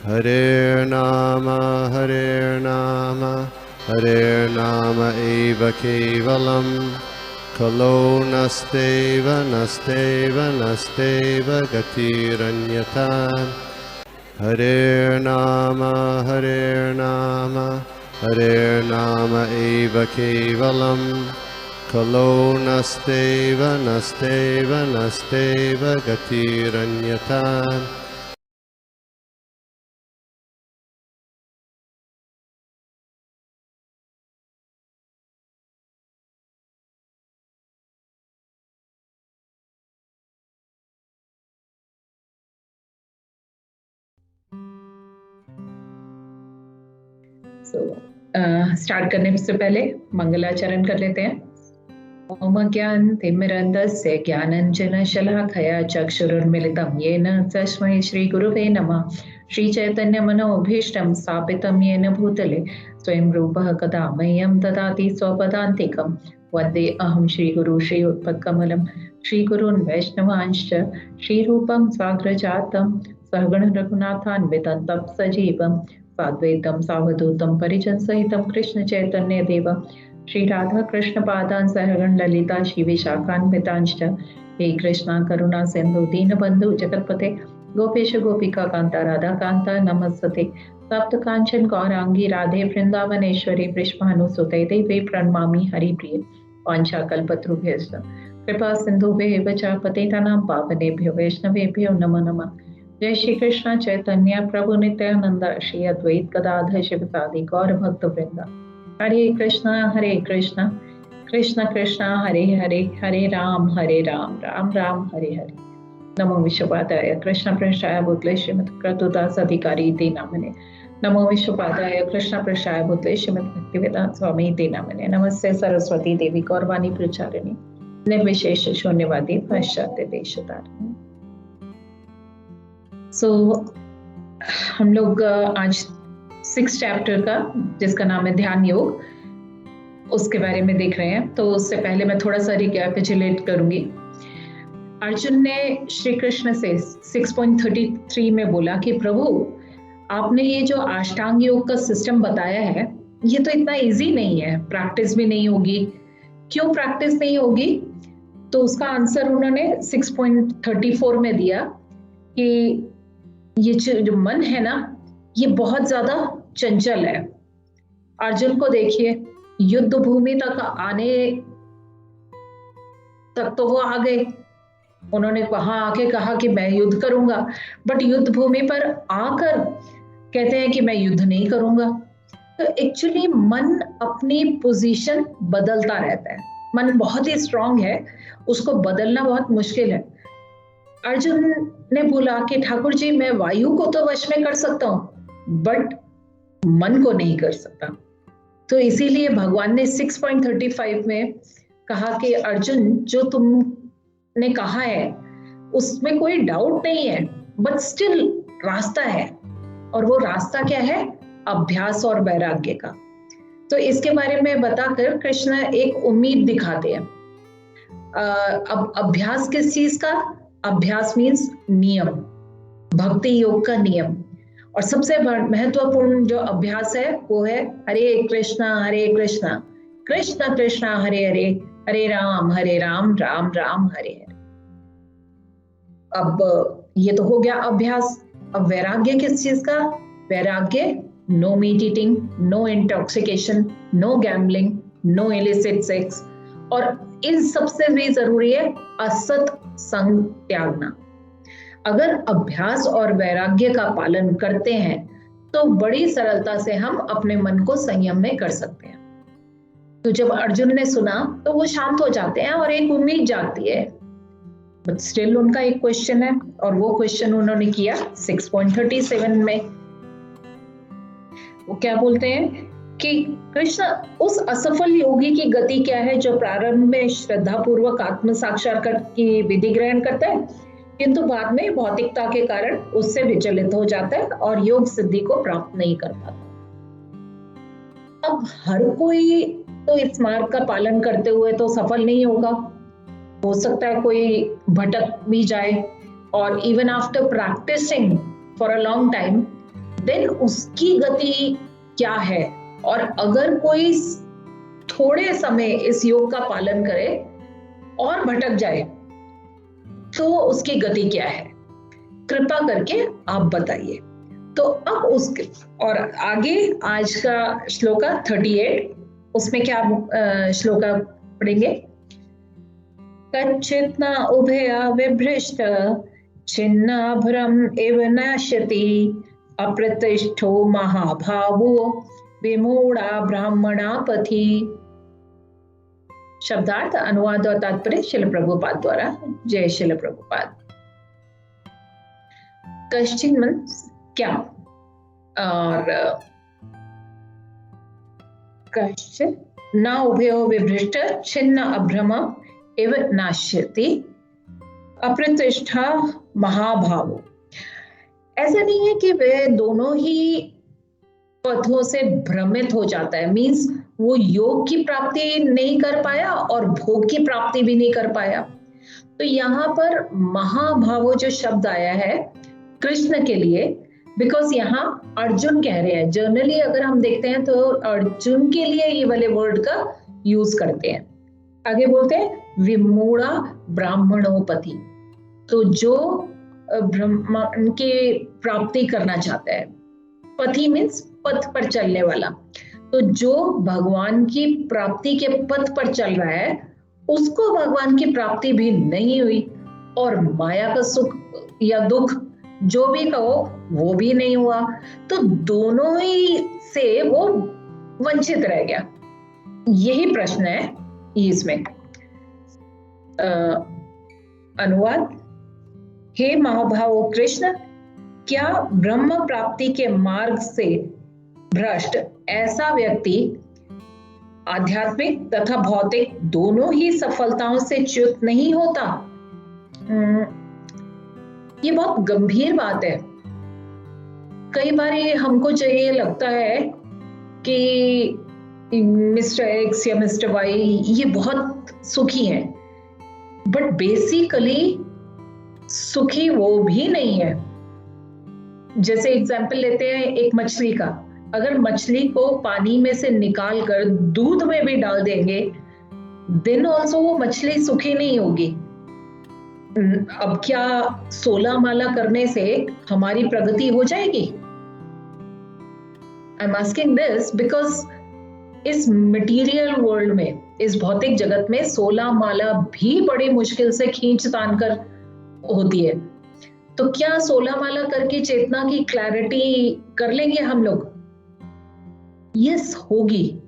Hare Nama eva kevalam kalo nasteva nasteva nasteva gatiranyata. Hare Nama eva kevalam kalo nasteva nasteva nasteva gatiranyata. Start करने से पहले मंगलाचरण कर लेते हैं। ओम ज्ञान तिमिरन्धस्य ज्ञानञ्जन शलाखया चक्षुरुन्मीलितं येन तस्मै श्री गुरुवे नमः। श्री चैतन्य मनोभीष्टं स्थापितं येन भूतले स्वयं रूपः कदा मह्यं ददाति स्वपदान्तिकं। वन्दे अहं श्री गुरु श्री उत्पत्कमलं श्री गुरून् वैष्णवांश्च श्रीरूपं साग्रजातं सहगण रघुनाथान्वितं तं सजीवं साद्वैतं सावधूतं परिजन सहितं कृष्ण चैतन्य देवं श्री राधा कृष्ण पादान सहगण ललिता श्री विशाखान्वितांश्च। हे कृष्णा करुणा सिंधु दीनबंधु जगतपते गोपेश गोपिका कांता राधा कांता नमस्ते। सप्त कांचन गौरांगी राधे वृंदावनेश्वरी वृषभानुसुते देवी प्रणमामि हरिप्रिये। वाञ्छाकल्पतरुभ्यश्च कृपा सिन्धुभ्यः च पतितानां पावनेभ्यो वैष्णवेभ्यो नमो नमः। जय श्री कृष्ण चैतन्य प्रभु नित्यानंद श्री अद्वैत गदाधर शिवसादि गौर भक्त वृंदा। हरे कृष्णा कृष्ण कृष्ण हरे हरे हरे राम राम राम हरे हरे। नमो विश्वपादाय कृष्ण पृष्ठाय भूतले श्रीमद् क्रतुदास अधिकारी ते नामने। नमो विश्वपादाय कृष्ण पृष्ठाय भूतले श्रीमद् भक्तिवेदांत स्वामी ते नामने। नमस्ते सरस्वती देवी गौरवाणी प्रचारिणी निर्विशेष शून्यवादी पाश्चात्य देशतारिणी। हम लोग आज 6 चैप्टर का जिसका नाम है ध्यान योग, उसके बारे में देख रहे हैं। तो उससे पहले मैं थोड़ा सा रिकैपिचुलेट करूंगी। अर्जुन ने श्री कृष्ण से 6.33 में बोला कि प्रभु आपने ये जो अष्टांग योग का सिस्टम बताया है ये तो इतना इजी नहीं है, प्रैक्टिस भी नहीं होगी। क्यों प्रैक्टिस नहीं होगी? तो उसका आंसर उन्होंने 6.34 में दिया कि ये जो मन है ना ये बहुत ज्यादा चंचल है। अर्जुन को देखिए, युद्ध भूमि तक आने तक तो वो आ गए, उन्होंने वहां आके कहा कि मैं युद्ध करूंगा, बट युद्ध भूमि पर आकर कहते हैं कि मैं युद्ध नहीं करूंगा। तो एक्चुअली मन अपनी पोजीशन बदलता रहता है। मन बहुत ही स्ट्रांग है, उसको बदलना बहुत मुश्किल है। अर्जुन ने बोला कि ठाकुर जी मैं वायु को तो वश में कर सकता हूं बट मन को नहीं कर सकता। तो इसीलिए भगवान ने 6.35 में कहा कि अर्जुन जो तुमने कहा है उसमें कोई डाउट नहीं है, बट स्टिल रास्ता है, और वो रास्ता क्या है? अभ्यास और वैराग्य का। तो इसके बारे में बताकर कृष्ण एक उम्मीद दिखाते हैं। अब अभ्यास किस चीज का? अभ्यास मीन्स नियम, भक्ति योग का नियम। और सबसे महत्वपूर्ण जो अभ्यास है वो है हरे कृष्णा कृष्ण कृष्ण हरे हरे हरे राम राम राम हरे हरे। अब ये तो हो गया अभ्यास। अब वैराग्य किस चीज का? वैराग्य no meat eating, no intoxication, no gambling, no illicit sex, और इन सबसे भी जरूरी है असत संग त्यागना। अगर अभ्यास और वैराग्य का पालन करते हैं तो बड़ी सरलता से हम अपने मन को संयम में कर सकते हैं। तो जब अर्जुन ने सुना तो वो शांत हो जाते हैं और एक उम्मीद जागती है। बट स्टिल उनका एक क्वेश्चन है, और वो क्वेश्चन उन्होंने किया 6.37 में। वो क्या बोलते हैं कि कृष्ण उस असफल योगी की गति क्या है जो प्रारंभ में श्रद्धा पूर्वक आत्म साक्षात्कार की विधि ग्रहण करता है किंतु बाद में भौतिकता के कारण उससे विचलित हो जाता है और योग सिद्धि को प्राप्त नहीं कर पाता। अब हर कोई तो इस मार्ग का पालन करते हुए तो सफल नहीं होगा, हो सकता है कोई भटक भी जाए, और even after practising for a long time then उसकी गति क्या है, और अगर कोई थोड़े समय इस योग का पालन करे और भटक जाए तो उसकी गति क्या है, कृपा करके आप बताइए। तो अब उसके और आगे आज का श्लोका 38, उसमें क्या श्लोका पढ़ेंगे? कच्चित् न उभया विभ्रष्ट छिन्नाभरम इव नश्यति अप्रतिष्ठो महाभावो विमूढ़ा ब्राह्मणा पथि। शब्दार्थ, अनुवाद और तात्पर्य शिल प्रभुपाद द्वारा। जय शिल प्रभुपाद। कश्चिन मीन्स क्या, और कश्चिन न उभयो विभ्रष्ट छिन्न अभ्रम इव नाश्यति अप्रतिष्ठा महाभावो। ऐसा नहीं है कि वे दोनों ही पथों से भ्रमित हो जाता है, मीन्स वो योग की प्राप्ति नहीं कर पाया और भोग की प्राप्ति भी नहीं कर पाया। तो यहाँ पर महाभावो जो शब्द आया है कृष्ण के लिए, बिकॉज यहाँ अर्जुन कह रहे हैं। जनरली अगर हम देखते हैं तो अर्जुन के लिए ये वाले वर्ड का यूज करते हैं। आगे बोलते हैं विमूढ़ा ब्राह्मणोपति, तो जो ब्रह्मांड की प्राप्ति करना चाहता है, पथि मीन्स पथ पर चलने वाला, तो जो भगवान की प्राप्ति के पथ पर चल रहा है उसको भगवान की प्राप्ति भी नहीं हुई, और माया का सुख या दुख जो भी कहो वो भी नहीं हुआ, तो दोनों ही से वो वंचित रह गया। यही प्रश्न है इसमें। अनुवाद, हे महाभावो कृष्ण, क्या ब्रह्म प्राप्ति के मार्ग से भ्रष्ट ऐसा व्यक्ति आध्यात्मिक तथा भौतिक दोनों ही सफलताओं से च्युत नहीं होता? ये बहुत गंभीर बात है। कई बार हमको चाहिए लगता है कि मिस्टर एक्स या मिस्टर वाई ये बहुत सुखी हैं, बट बेसिकली सुखी वो भी नहीं है। जैसे एग्जाम्पल लेते हैं एक मछली का, अगर मछली को पानी में से निकाल कर दूध में भी डाल देंगे, देन ऑल्सो वो मछली सुखी नहीं होगी। अब क्या 16 माला करने से हमारी प्रगति हो जाएगी? I am asking this because इस मटेरियल वर्ल्ड में, इस भौतिक जगत में 16 माला भी बड़ी मुश्किल से खींच तान कर होती है। तो क्या 16 माला करके चेतना की क्लैरिटी कर लेंगे हम लोग? यस, होगी,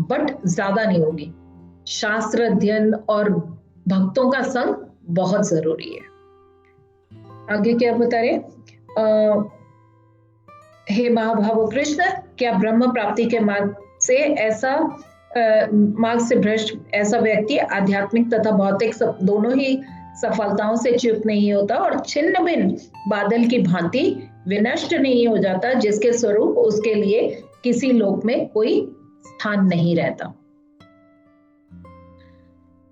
बट ज्यादा नहीं होगी। शास्त्र अध्ययन और भक्तों का संग बहुत जरूरी है। आगे क्या बता रहे? हे महाभावो कृष्ण, क्या ब्रह्म प्राप्ति के मार्ग से ऐसा मार्ग से भ्रष्ट ऐसा व्यक्ति आध्यात्मिक तथा भौतिक दोनों ही सफलताओं से च्युत नहीं होता और छिन्न भिन्न बादल की भांति विनष्ट नहीं हो जाता, जिसके स्वरूप उसके लिए किसी लोक में कोई स्थान नहीं रहता।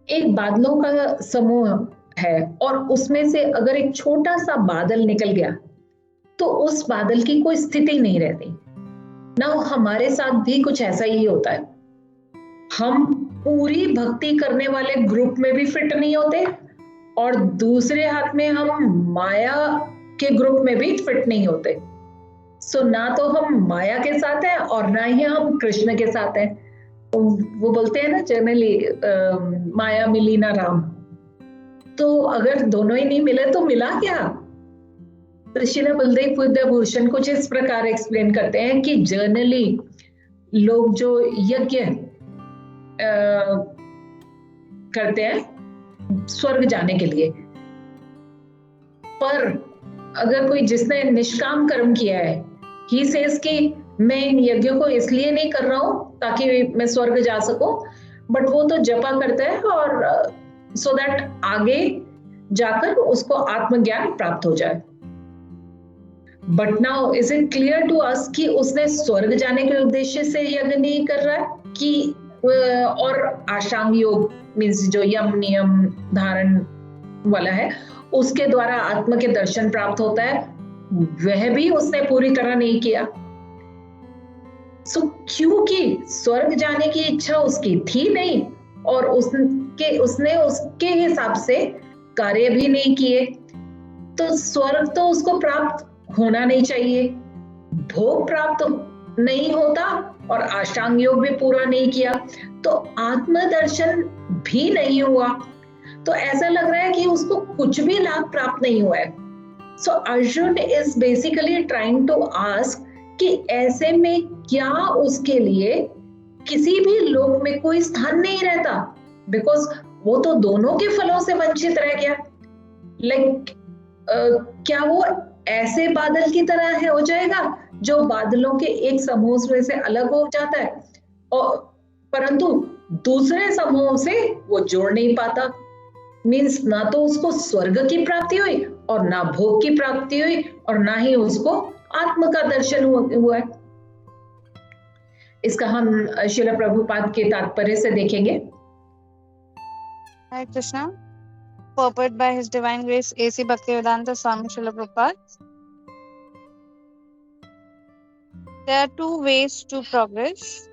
एक बादलों का समूह है और उसमें से अगर एक छोटा सा बादल निकल गया तो उस बादल की कोई स्थिति नहीं रहती ना। हमारे साथ भी कुछ ऐसा ही होता है। हम पूरी भक्ति करने वाले ग्रुप में भी फिट नहीं होते और दूसरे हाथ में हम माया के ग्रुप में भी फिट नहीं होते। सो ना तो हम माया के साथ हैं और ना ही हम कृष्ण के साथ हैं। वो बोलते हैं ना जनरली, माया मिली ना राम। तो अगर दोनों ही नहीं मिले तो मिला क्या? तो श्रील बलदेव बुद्ध भूषण कुछ इस प्रकार एक्सप्लेन करते हैं कि जनरली लोग जो यज्ञ करते हैं स्वर्ग जाने के लिए, पर अगर कोई जिसने निष्काम कर्म किया है, ही सेज कि मैं इन यज्ञों को इसलिए नहीं कर रहा हूं ताकि मैं स्वर्ग जा सकूं, बट वो तो जपा करता है और सो दैट आगे जाकर उसको आत्मज्ञान प्राप्त हो जाए। But now is it clear to us कि उसने स्वर्ग जाने के उद्देश्य से यज्ञ नहीं कर रहा है कि और आशांग योग मीन्स जो यम नियम धारण वाला है उसके द्वारा आत्मा के दर्शन प्राप्त होता है, वह भी उसने पूरी तरह नहीं किया। सो क्योंकि स्वर्ग जाने की इच्छा उसकी थी नहीं और उसने उसके हिसाब से कार्य भी नहीं किए, तो स्वर्ग तो उसको प्राप्त होना नहीं चाहिए, भोग प्राप्त नहीं होता और अष्टांग योग भी पूरा नहीं किया तो आत्मदर्शन भी नहीं हुआ। तो ऐसा लग रहा है कि उसको कुछ भी लाभ प्राप्त नहीं हुआ है। So Arjun is basically trying to ask कि ऐसे में क्या उसके लिए किसी भी लोक में कोई स्थान नहीं रहता, बिकॉज वो तो दोनों के फलों से वंचित रह गया। लाइक क्या वो ऐसे बादल की तरह है हो जाएगा जो बादलों के एक समूह में से अलग हो जाता है और परंतु दूसरे समूह से वो जोड़ नहीं पाता। मीन्स ना तो उसको स्वर्ग की प्राप्ति हुई और ना भोग की प्राप्ति हुई और ना ही उसको आत्म का दर्शन हुआ है। इसका हम श्रील प्रभुपाद के तात्पर्य से देखेंगे। Hare Krishna. Purport by His Divine Grace A.C. Bhaktivedanta Swami Srila Prabhupada. There are two ways to progress.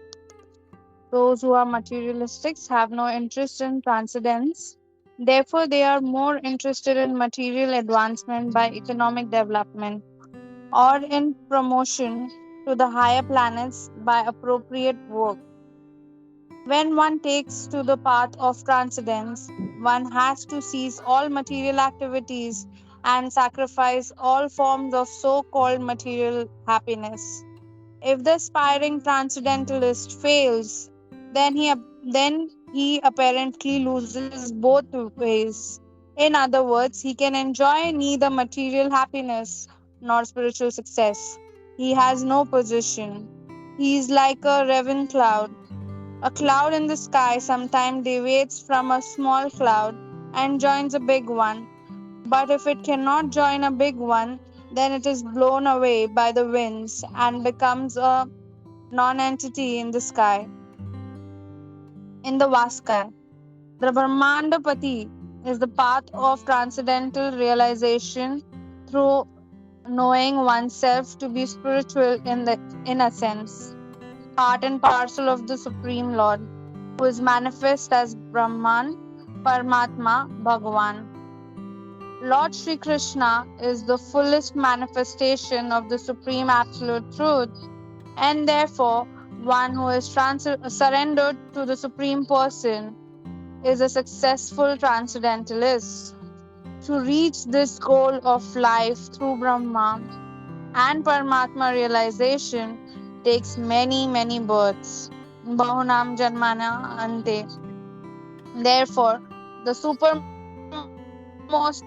Those who are materialistics have no interest in transcendence. Therefore, they are more interested in material advancement by economic development or in promotion to the higher planets by appropriate work. When one takes to the path of transcendence, one has to cease all material activities and sacrifice all forms of so-called material happiness. If the aspiring transcendentalist fails, then he apparently loses both ways. In other words, he can enjoy neither material happiness nor spiritual success. He has no position. He is like a raven cloud. A cloud in the sky sometimes deviates from a small cloud and joins a big one. But if it cannot join a big one, then it is blown away by the winds and becomes a non-entity in the sky. In the vast sky, the Brahmandapati is the path of transcendental realization through knowing oneself to be spiritual in a sense, part and parcel of the Supreme Lord, who is manifest as Brahman, Paramatma, Bhagavan. Lord Sri Krishna is the fullest manifestation of the Supreme Absolute Truth, and therefore one who is surrendered to the Supreme Person is a successful transcendentalist. To reach this goal of life through Brahma and Paramatma realization takes many, many births. Bahunam Janmana Ante. Therefore, the supermost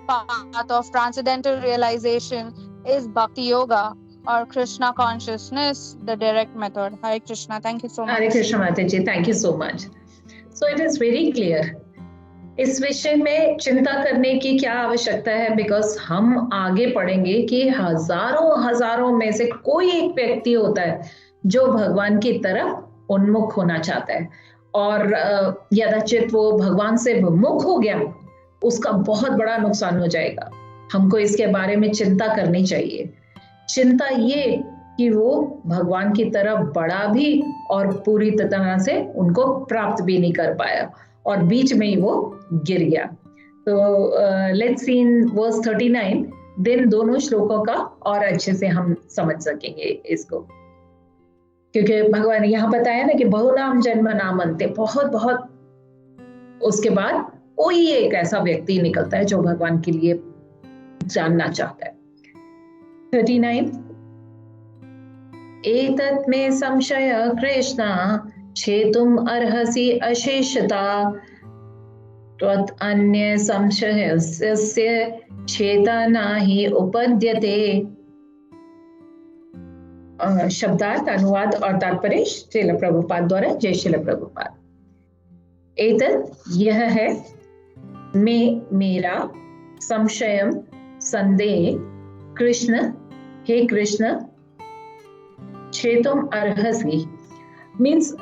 path of transcendental realization is Bhakti Yoga or Krishna consciousness, the direct method. Hare Krishna. Thank you so much. Hare Krishna Mataji, thank you so much. So it is very clear. इस विषय में चिंता करने की क्या आवश्यकता है, because हम आगे पढ़ेंगे कि हजारों में से कोई एक व्यक्ति होता है जो भगवान की तरफ उन्मुख होना चाहता है और यदाचित वो भगवान से विमुख हो गया, उसका बहुत बड़ा नुकसान हो जाएगा। हमको इसके बारे में चिंता करनी चाहिए। चिंता ये कि वो भगवान की तरफ बढ़ा भी और पूरी तरह से उनको प्राप्त भी नहीं कर पाया और बीच में ही वो गिर गया। तो लेट्स सी इन वर्स 39 दिन दोनों श्लोकों का और अच्छे से हम समझ सकेंगे इसको, क्योंकि भगवान ने यहाँ बताया ना कि बहुनाम जन्म नाम अंते, बहुत उसके बाद कोई एक ऐसा व्यक्ति निकलता है जो भगवान के लिए जानना चाहता है। 39 एतत् में संशय कृष्ण छेतुम अर्हसि अशेषता त्वत् अन्य संशयस्य छेतना हि उपद्यते। शब्दार्थ, अनुवाद और तात्पर्य श्रील प्रभुपाद द्वारा। जय श्रील प्रभुपाद। एतत् यह है, मेरा संशयम संदेह, कृष्ण हे कृष्ण, छेतुम अर्हसि मीन्स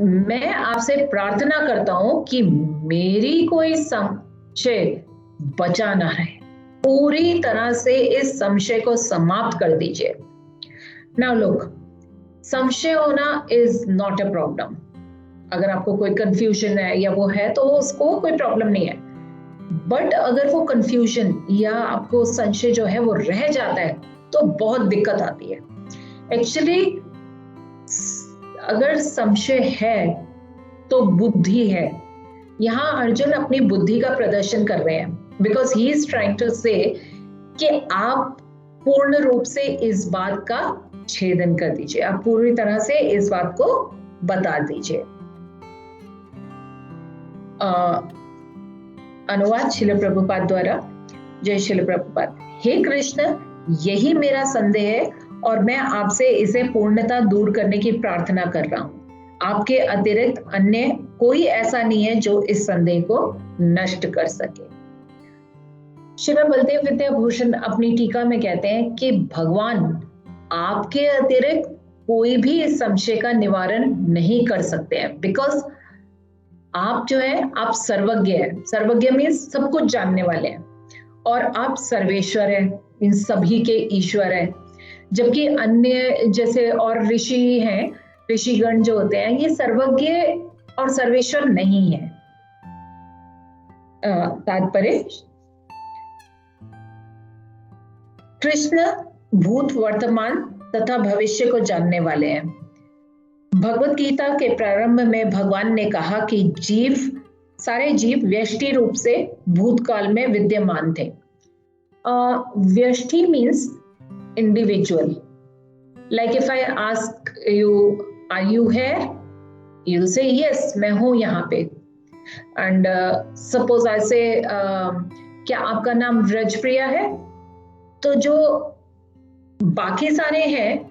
मैं आपसे प्रार्थना करता हूं कि मेरी कोई संशय बचा ना रहे, पूरी तरह से इस संशय को समाप्त कर दीजिए। नाउ लुक, संशय होना इज नॉट अ प्रॉब्लम। अगर आपको कोई कंफ्यूजन है या वो है तो उसको कोई प्रॉब्लम नहीं है, बट अगर वो कंफ्यूजन या आपको संशय जो है वो रह जाता है तो बहुत दिक्कत आती है। एक्चुअली अगर संशय है तो बुद्धि है। यहाँ अर्जुन अपनी बुद्धि का प्रदर्शन कर रहे हैं, because he is trying to say कि आप पूर्ण रूप से इस बात का छेदन कर दीजिए, आप पूरी तरह से इस बात को बता दीजिए। अनुवाद श्रील प्रभुपाद द्वारा। जय श्रील प्रभुपाद। हे कृष्ण, यही मेरा संदेह है और मैं आपसे इसे पूर्णतः दूर करने की प्रार्थना कर रहा हूँ। आपके अतिरिक्त अन्य कोई ऐसा नहीं है जो इस संदेह को नष्ट कर सके। श्री बलदेव विद्याभूषण अपनी टीका में कहते हैं कि भगवान आपके अतिरिक्त कोई भी इस संशय का निवारण नहीं कर सकते हैं, बिकॉज आप जो है आप सर्वज्ञ हैं। सर्वज्ञ मीन्स सब कुछ जानने वाले हैं, और आप सर्वेश्वर हैं, इन सभी के ईश्वर हैं। जबकि अन्य जैसे और ऋषि हैं, ऋषिगण जो होते हैं, ये सर्वज्ञ और सर्वेश्वर नहीं है। तात्पर्य, कृष्ण भूत, वर्तमान तथा भविष्य को जानने वाले हैं। भगवत गीता के प्रारंभ में भगवान ने कहा कि सारे जीव व्यष्टि रूप से भूतकाल में विद्यमान थे। व्यष्टि means individual. Like if I ask you, are you here, you say yes, मैं हूं यहाँ पे। एंड सपोज आई से क्या आपका नाम रजप्रिया है, तो जो बाकी सारे हैं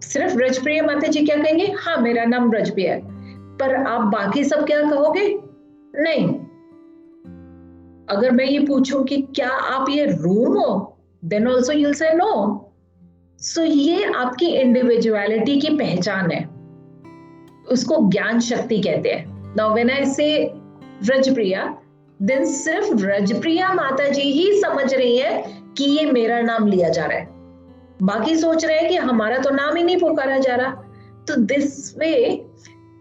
सिर्फ रजप्रिया माता जी क्या कहेंगे, हाँ मेरा नाम रजप्रिया है, पर आप बाकी सब क्या कहोगे, नहीं। अगर मैं ये पूछूं कि क्या आप ये रूम हो, देन ऑल्सो यूल से नो। सो ये आपकी इंडिविजुअलिटी की पहचान है, उसको ज्ञान शक्ति कहते हैं। नाउ व्हेन आई से रजप्रिया, देन सिर्फ रजप्रिया माता जी ही समझ रही है कि ये मेरा नाम लिया जा रहा है, बाकी सोच रहे हैं कि हमारा तो नाम ही नहीं पुकारा जा रहा। तो दिस वे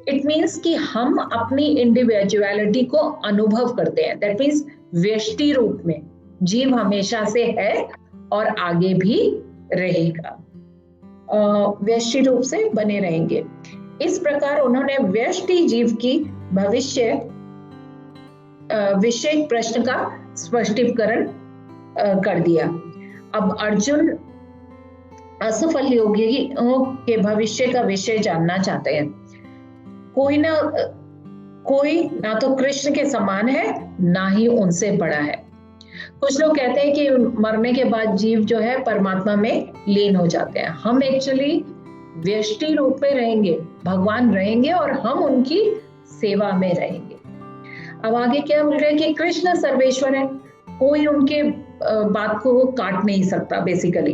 इट मीन्स कि हम अपनी इंडिविजुअलिटी को अनुभव करते हैं। दैट मीन्स व्यष्टि रूप में जीव हमेशा से है और आगे भी रहेगा, व्यष्टि रूप से बने रहेंगे। इस प्रकार उन्होंने व्यष्टि जीव की भविष्य विषय प्रश्न का स्पष्टीकरण कर दिया। अब अर्जुन असफल योगियों के भविष्य का विषय जानना चाहते हैं। कोई ना तो कृष्ण के समान है, ना ही उनसे बड़ा है। कुछ लोग कहते हैं कि मरने के बाद जीव जो है परमात्मा में लीन हो जाते हैं। हम एक्चुअली व्यष्टि रूप में रहेंगे, भगवान रहेंगे और हम उनकी सेवा में रहेंगे। अब आगे क्या बोल रहे हैं कि कृष्ण सर्वेश्वर है, कोई उनके बात को काट नहीं सकता। बेसिकली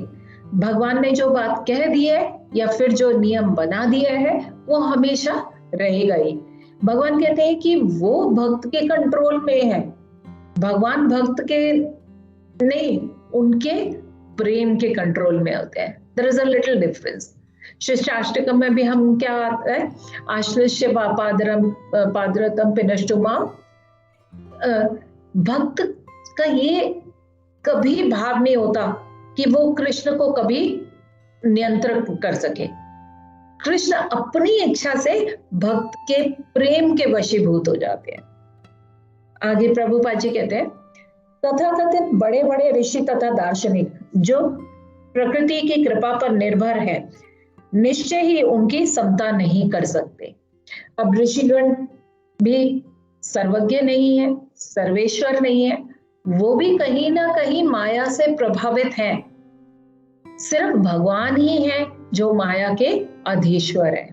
भगवान ने जो बात कह दी है या फिर जो नियम बना दिया है वो हमेशा रहेगा ही। भगवान कहते हैं कि वो भक्त के कंट्रोल में है, भगवान भक्त के नहीं, उनके प्रेम के कंट्रोल में होते हैं। There is a little difference. शिष्टाष्टकम में भी हम क्या आता है, आश्लिष्य पादरतम पिनष्टुमा। भक्त का ये कभी भाव नहीं होता कि वो कृष्ण को कभी नियंत्रण कर सके। कृष्ण अपनी इच्छा से भक्त के प्रेम के वशीभूत हो जाते हैं। आगे प्रभुपाद जी कहते हैं, तथाकथित बड़े बड़े ऋषि तथा दार्शनिक जो प्रकृति की कृपा पर निर्भर है, निश्चय ही उनकी समता नहीं कर सकते। अब ऋषिगण भी सर्वज्ञ नहीं है, सर्वेश्वर नहीं है, वो भी कहीं ना कहीं माया से प्रभावित हैं। सिर्फ भगवान ही है जो माया के अधीश्वर है।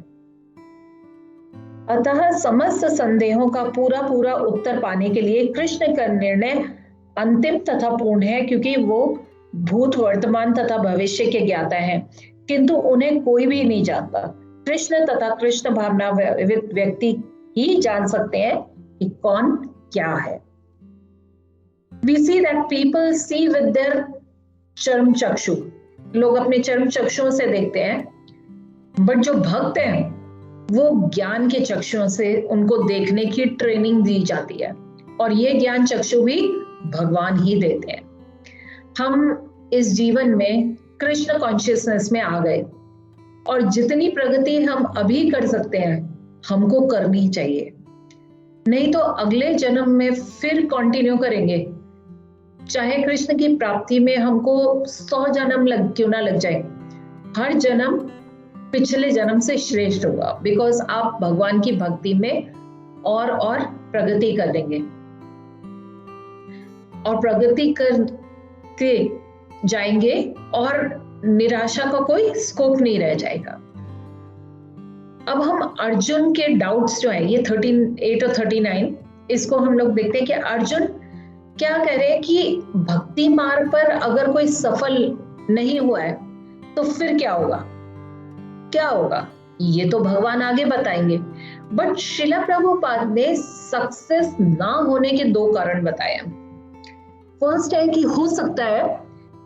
अतः समस्त संदेहों का पूरा उत्तर पाने के लिए कृष्ण का निर्णय अंतिम तथा पूर्ण है, क्योंकि वो भूत, वर्तमान तथा भविष्य के ज्ञाता हैं, किंतु उन्हें कोई भी नहीं जानता। कृष्ण तथा कृष्ण भावना व्यक्ति ही जान सकते हैं कि कौन क्या है। We see that people see with their चर्म चक्षु, लोग अपने चर्म चक्षुओं से देखते हैं, बट जो भक्त हैं वो ज्ञान के चक्षुओं से उनको देखने की ट्रेनिंग दी जाती है, और ये ज्ञान चक्षु भी भगवान ही देते हैं। हम इस जीवन में कृष्ण कॉन्शियसनेस में आ गए, और जितनी प्रगति हम अभी कर सकते हैं हमको करनी चाहिए, नहीं तो अगले जन्म में फिर कंटिन्यू करेंगे, चाहे कृष्ण की प्राप्ति में हमको 100 जन्म क्यों ना लग जाए, हर जन्म पिछले जन्म से श्रेष्ठ होगा, बिकॉज आप भगवान की भक्ति में और प्रगति कर लेंगे, और प्रगति करके जाएंगे और निराशा का कोई स्कोप नहीं रह जाएगा। अब हम अर्जुन के डाउट्स जो है, ये 38 और 39, इसको हम लोग देखते हैं कि अर्जुन क्या कह रहे हैं कि भक्ति मार्ग पर अगर कोई सफल नहीं हुआ है तो फिर क्या होगा, क्या होगा, ये तो भगवान आगे बताएंगे। बट श्रील प्रभुपाद ने सक्सेस ना होने के 2 कारण बताए हैं। फर्स्ट है कि हो सकता है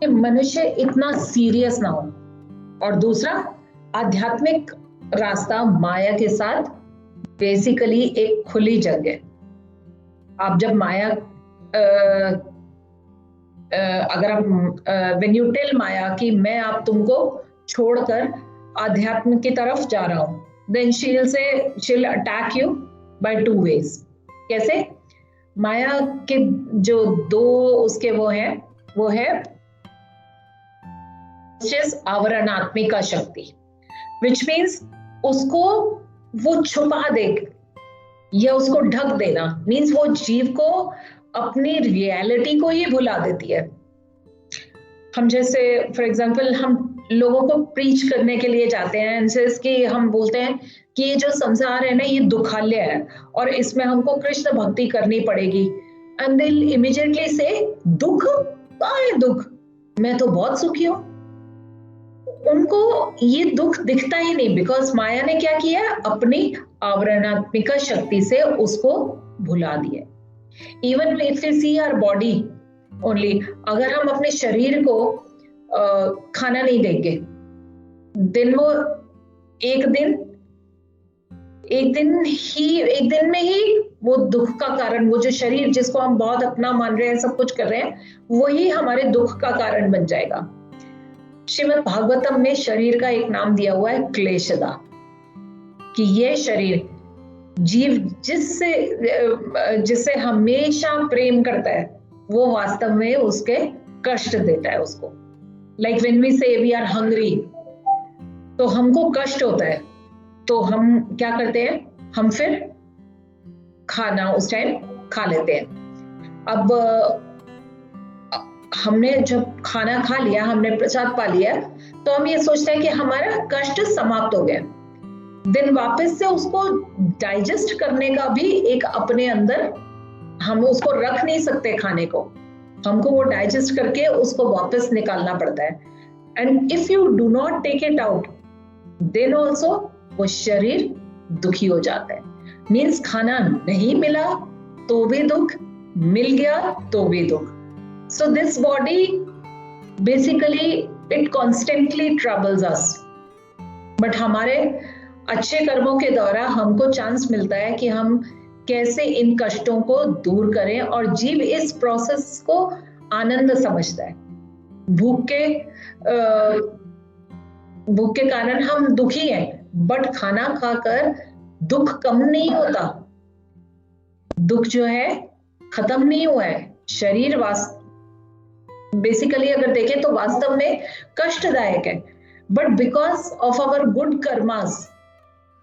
कि मनुष्य इतना सीरियस ना हो, और दूसरा आध्यात्मिक रास्ता माया के साथ बेसिकली एक खुली जंग है। आप जब माया अगर आप व्हेन यू टेल माया कि मैं आप तुमको छोड़कर आध्यात्म की तरफ जा रहा हूं, then she'll attack you by 2 ways। कैसे? माया के जो 2 उसके वो है आवरणात्मिका शक्ति, which means उसको वो छुपा दे या उसको ढक देना, मीन्स वो जीव को अपनी रियलिटी को ही भुला देती है। हम जैसे फॉर एग्जांपल हम लोगों को प्रीच करने के लिए जाते हैं, कि हम बोलते हैं कि ये जो संसार है ना ये दुखालय है और इसमें हमको कृष्ण भक्ति करनी पड़ेगी, एंड दे इमीडिएटली से दुख, कहाँ है दुख, मैं तो बहुत सुखी हूँ। उनको ये दुख दिखता ही नहीं, बिकॉज माया ने क्या किया, अपनी आवरणात्मिका शक्ति से उसको भुला दिया। Even if you see our body only, अगर हम अपने शरीर को खाना नहीं देंगे, दिन वो एक दिन में ही वो दुख का कारण, वो जो शरीर जिसको हम बहुत अपना मान रहे हैं, सब कुछ कर रहे हैं, वही हमारे दुख का कारण बन जाएगा। श्रीमद् भागवतम में शरीर का एक नाम दिया हुआ है क्लेशदा, कि ये शरीर जीव जिससे हमेशा प्रेम करता है वो वास्तव में उसके कष्ट देता है उसको। लाइक व्हेन वी से वी आर हंग्री, तो हमको कष्ट होता है, तो हम क्या करते हैं, हम फिर खाना उस टाइम खा लेते हैं। अब हमने जब खाना खा लिया, हमने प्रसाद पा लिया, तो हम ये सोचते हैं कि हमारा कष्ट समाप्त हो गया। दिन वापस से उसको डाइजेस्ट करने का भी एक अपने अंदर, हम उसको रख नहीं सकते खाने को, हमको वो डाइजेस्ट करके उसको वापस निकालना पड़ता है। And if you do not take it out, then also वो शरीर दुखी हो जाता है। मीन्स खाना नहीं मिला तो भी दुख, मिल गया तो भी दुख। So this body basically it constantly troubles us, but हमारे अच्छे कर्मों के द्वारा हमको चांस मिलता है कि हम कैसे इन कष्टों को दूर करें, और जीव इस प्रोसेस को आनंद समझता है। भूख के कारण हम दुखी हैं, बट खाना खाकर दुख कम नहीं होता, दुख जो है खत्म नहीं हुआ है। शरीर बेसिकली अगर देखें तो वास्तव में कष्टदायक है, but because of our good karmas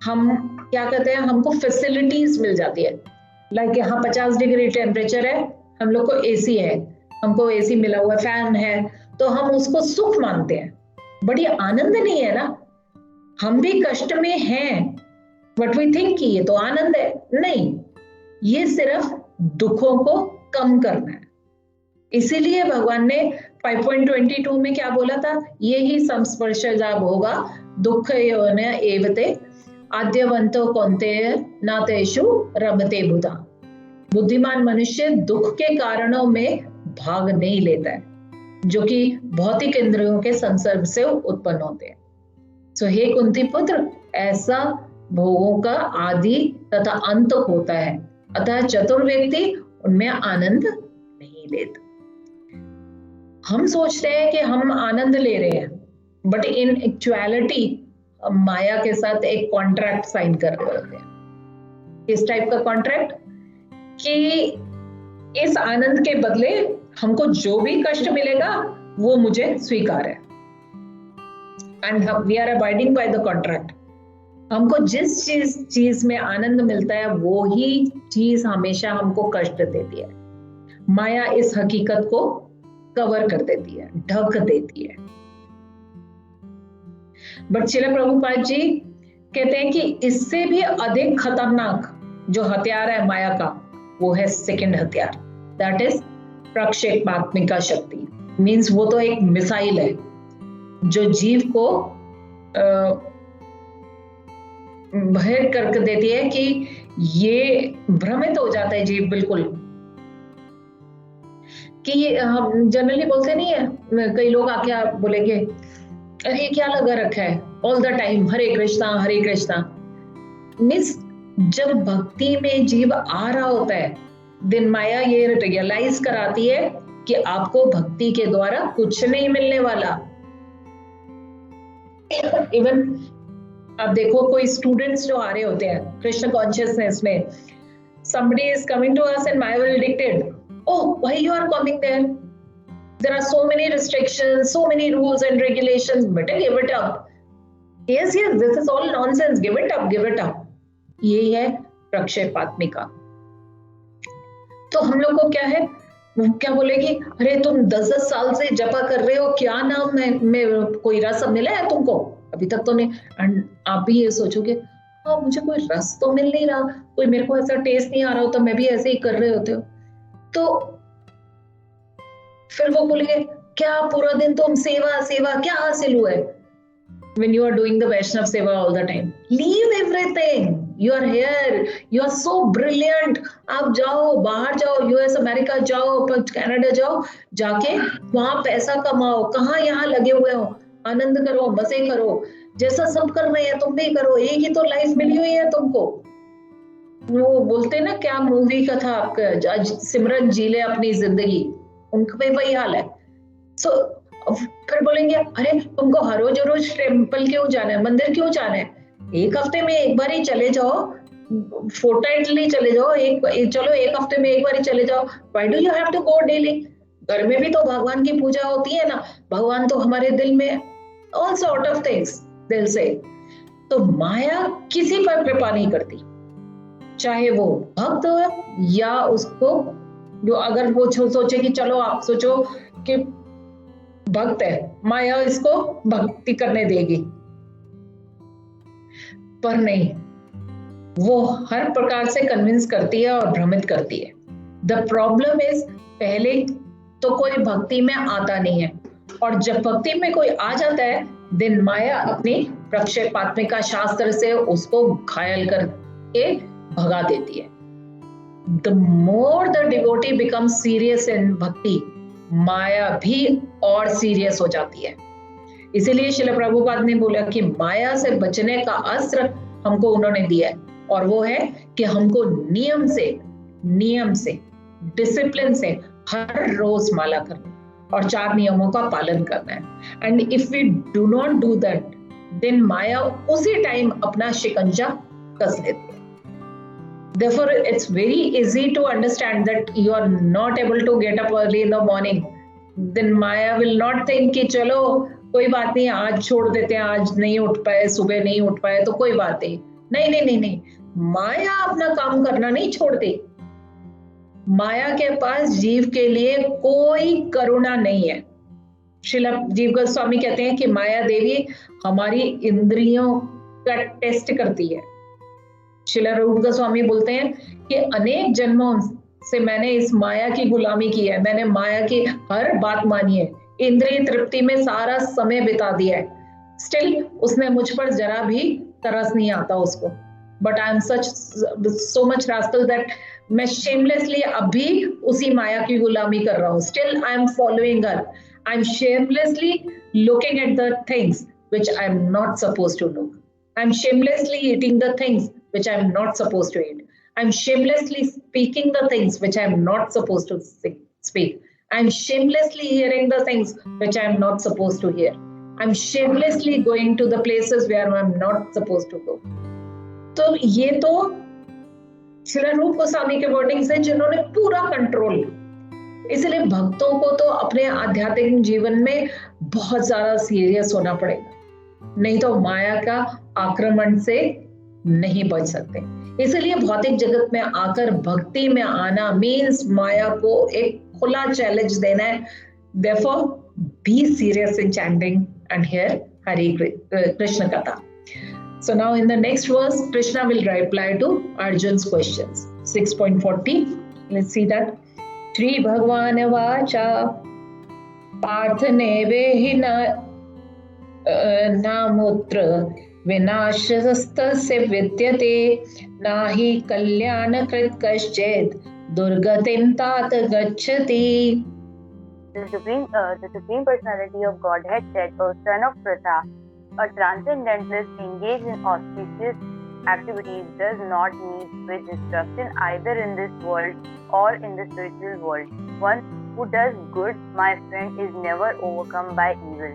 हम क्या कहते हैं, हमको फैसिलिटीज मिल जाती है। लाइक यहाँ 50 डिग्री टेम्परेचर है, हम लोग को एसी है, हमको एसी मिला हुआ, फैन है, तो हम उसको सुख मानते हैं, बट ये आनंद नहीं है ना। हम भी कष्ट में हैं, बट वी थिंक कि ये तो आनंद है, नहीं, ये सिर्फ दुखों को कम करना है। इसीलिए भगवान ने 5.22 में क्या बोला था, ये ही संस्पर्शजा भोगा दुख योन एवते आद्यवंतो कौन्तेय न तेषु रमते बुधा। बुद्धिमान मनुष्य दुख के कारणों में भाग नहीं लेता है, जो कि भौतिक इंद्रियों के संसर्ग से उत्पन्न होते हैं। सो हे कुंती पुत्र, ऐसा भोगों का आदि तथा अंत होता है, अतः चतुर व्यक्ति उनमें आनंद नहीं लेता। हम सोचते हैं कि हम आनंद ले रहे हैं, बट इन एक्चुअलिटी माया के साथ एक कॉन्ट्रैक्ट साइन कर रहे होते हैं। इस टाइप का कॉन्ट्रैक्ट कि इस आनंद के बदले हमको जो भी कष्ट मिलेगा वो मुझे स्वीकार है, and we are abiding by the contract. हमको जिस चीज में आनंद मिलता है वो ही चीज हमेशा हमको कष्ट देती है। माया इस हकीकत को कवर कर देती है, ढक देती है। बट श्रील प्रभुपाद जी कहते हैं कि इससे भी अधिक खतरनाक जो हथियार है माया का, वो है सेकंड हथियार, दैट इज प्रक्षेपात्मिका शक्ति। मीन्स वो तो एक मिसाइल है जो जीव को भय कर देती है कि ये भ्रमित हो जाता है जीव बिल्कुल, कि हम जनरली बोलते नहीं है, कई लोग आके बोलेंगे अरे क्या लगा रखा है all the time Hare Krishna. Means जब भक्ति में जीव आ रहा होता है, दिन माया ये रियलाइज कराती है कि आपको भक्ति के द्वारा कुछ नहीं मिलने वाला। इवन अब देखो कोई स्टूडेंट्स जो आ रहे होते हैं कृष्ण कॉन्शियसनेस में, somebody is coming to us and Maya will dictate, oh, why you are coming there? There are so many restrictions, so many rules and regulations. Better give it up. Yes, this is all nonsense. Give it up. ये है प्रक्षेपात्मिका। तो हम लोग को क्या है, वो क्या बोलेगी, अरे तुम 10 साल से जपा कर रहे हो, क्या नाम में कोई रस मिला है तुमको? अभी तक तो नहीं। एंड आप भी ये सोचोगे, हाँ मुझे कोई रस तो मिल नहीं रहा, कोई मेरे को ऐसा टेस्ट नहीं आ रहा हो, तो मैं भी ऐसे ही कर रहे होते हो। तो फिर वो बोलेंगे क्या पूरा दिन तुम सेवा क्या हासिल हुआ है? When you are doing the Vaishnav Seva all the time, leave everything. You are here. You are so brilliant. आप जाओ, बाहर जाओ, US अमेरिका जाओ, कनाडा जाओ, जाके वहां पैसा कमाओ। कहाँ यहाँ लगे हुए हो? आनंद करो, मजे करो, जैसा सब कर रहे हैं तुम भी करो, एक ही तो लाइफ मिली हुई है तुमको। वो बोलते ना, क्या मूवी का था आपका, सिमरन जी ले अपनी जिंदगी, उनका भी वही हाल है। सो फिर बोलेंगे अरे तुमको हर रोज टेम्पल क्यों जाना है, मंदिर क्यों जाना है? एक हफ्ते में एक बार ही चले जाओ, फोर्टनाइटली चले जाओ, चलो एक हफ्ते में एक बार ही चले जाओ। Why do you have to go daily? घर में भी तो भगवान की पूजा होती है ना, भगवान तो हमारे दिल में, ऑल सॉर्ट ऑफ थिंग्स दिल से। तो माया किसी पर कृपा नहीं करती, चाहे वो भक्त हो या उसको, जो अगर वो सोचे कि चलो आप सोचो कि भक्त है, माया इसको भक्ति करने देगी, पर नहीं, वो हर प्रकार से कन्विंस करती है और भ्रमित करती है। द प्रॉब्लम इज, पहले तो कोई भक्ति में आता नहीं है, और जब भक्ति में कोई आ जाता है, दिन माया अपनी प्रक्षेपात्मिका शास्त्र से उसको घायल करके भगा देती है। The more the devotee becomes serious in भक्ति, माया भी और सीरियस हो जाती है। इसीलिए श्रील प्रभुपाद ने बोला कि माया से बचने का अस्त्र हमको उन्होंने दिया है, और वो है कि हमको नियम से डिसिप्लिन से हर रोज माला करना और 4 नियमों का पालन करना है। And if we do not do that, then माया उसी टाइम अपना शिकंजा कस लेती है। Therefore, it's very easy to understand that you are not able to get up early in the morning. Then Maya will not think कि चलो कोई बात नहीं, आज छोड़ देते हैं, आज नहीं उठ पाए, सुबह नहीं उठ पाए तो कोई बात नहीं। माया अपना काम करना नहीं छोड़ती। माया के पास जीव के लिए कोई करुणा नहीं है। श्रील जीव गोस्वामी कहते हैं कि माया देवी हमारी इंद्रियों का टेस्ट करती है। श्रील रूप गोस्वामी बोलते हैं कि अनेक जन्मों से मैंने इस माया की गुलामी की है, मैंने माया की हर बात मानी है, इंद्रिय तृप्ति में सारा समय बिता दिया है, स्टिल उसने मुझ पर जरा भी तरस नहीं आता उसको। But I am so much rascal that मैं शेमलेसली अभी उसी माया की गुलामी कर रहा हूँ। Still I am following her, I am shamelessly looking at the things which I'm not supposed to look. I'm shamelessly eating the things which I'm not supposed to eat. I'm shamelessly speaking the things which I'm not supposed to speak. I'm shamelessly hearing the things which I'm not supposed to hear. I'm shamelessly going to the places where I'm not supposed to go. तो ये तो श्री रूप गोस्वामी के wordings हैं जिन्होंने पूरा control. इसलिए भक्तों को तो अपने आध्यात्मिक जीवन में बहुत ज्यादा सीरियस होना पड़ेगा, नहीं तो माया का आक्रमण से नहीं बच सकते। इसलिए भौतिक जगत में आकर भक्ति में आना मीन्स माया को एक खुला चैलेंज देना है। Therefore, be serious in chanting and hear Hare Krishna Katha. So now in the next verse, Krishna will reply to Arjun's questions. 6.40. Let's see that. Shri Bhagwan Vacha Partha Nevehi Namutra Vinashastasya Vidyate Nahi Kalyana Krit Kaschet Durgatim Tat Gacchati. The Supreme Personality of Godhead said, O son of Pratha, a transcendentalist engaged in auspicious activities does not need with instruction either in this world or in the spiritual world. One who does good, my friend, is never overcome by evil.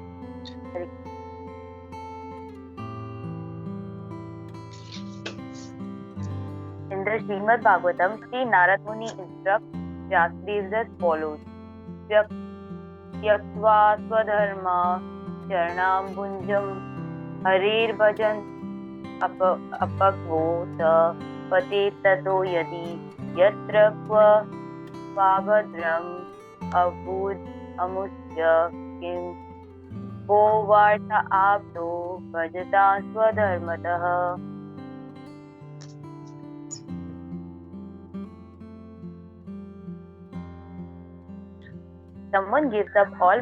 In the Srimad Bhagavatam, Sri Narad Muni instructs Vyasadeva as follows. Tyaktva swadharma charanam bunjam harir bhajan apakvota pate tato yadi yatra kva pabhadram abud amusya kim ko vartha apto bhajata swadharmatah. Someone gives up all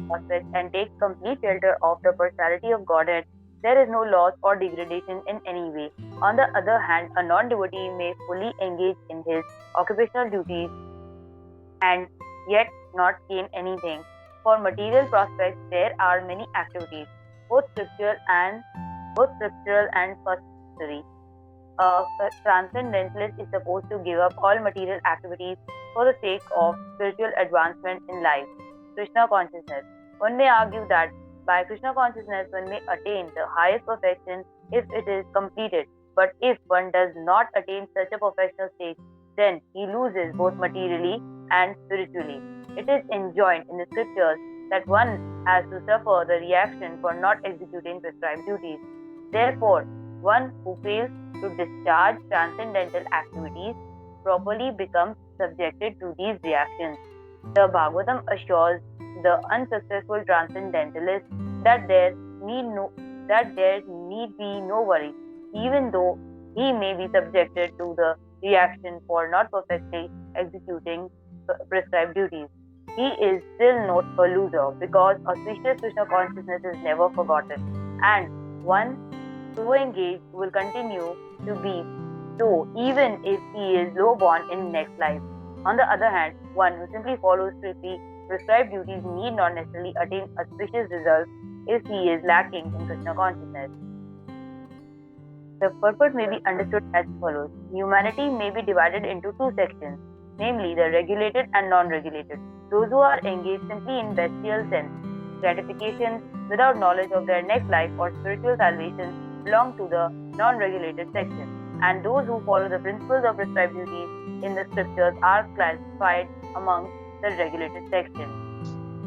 prospects and takes complete shelter of the personality of Godhead, there is no loss or degradation in any way. On the other hand, a non-devotee may fully engage in his occupational duties and yet not gain anything. For material prospects, there are many activities, both scriptural and compulsory. A transcendentalist is supposed to give up all material activities for the sake of spiritual advancement in life. Krishna consciousness. One may argue that by Krishna consciousness one may attain the highest perfection if it is completed. But if one does not attain such a perfectional state, then he loses both materially and spiritually. It is enjoined in the scriptures that one has to suffer the reaction for not executing prescribed duties. Therefore, one who fails to discharge transcendental activities properly becomes subjected to these reactions. The Bhagavatam assures the unsuccessful transcendentalist that there need be no worry, even though he may be subjected to the reaction for not perfectly executing prescribed duties. He is still not a loser because auspicious Krishna consciousness is never forgotten, and one so engaged will continue to be so even if he is low-born in next life. On the other hand, one who simply follows strictly prescribed duties need not necessarily attain auspicious results if he is lacking in Krishna consciousness. The purport may be understood as follows. Humanity may be divided into two sections, namely the regulated and non-regulated. Those who are engaged simply in bestial sense gratifications without knowledge of their next life or spiritual salvation belong to the non-regulated section, and those who follow the principles of prescribed duties in the scriptures are classified among the regulated section.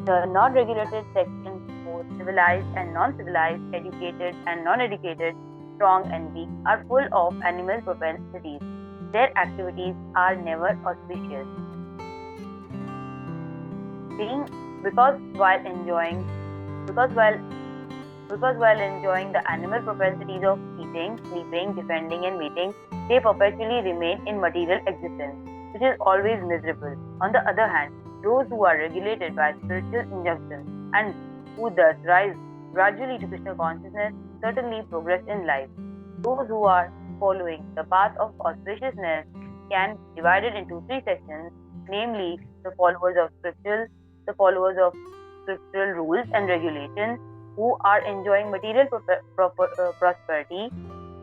The non-regulated section, both civilized and non-civilized, educated and non-educated, strong and weak, are full of animal propensities. Their activities are never auspicious. Because while enjoying the animal propensities of eating, sleeping, defending and mating, they perpetually remain in material existence, which is always miserable. On the other hand, those who are regulated by spiritual injunctions and who thus rise gradually to Krishna consciousness certainly progress in life. Those who are following the path of auspiciousness can be divided into three sections, namely the followers of scriptural rules and regulations, who are enjoying material prosperity,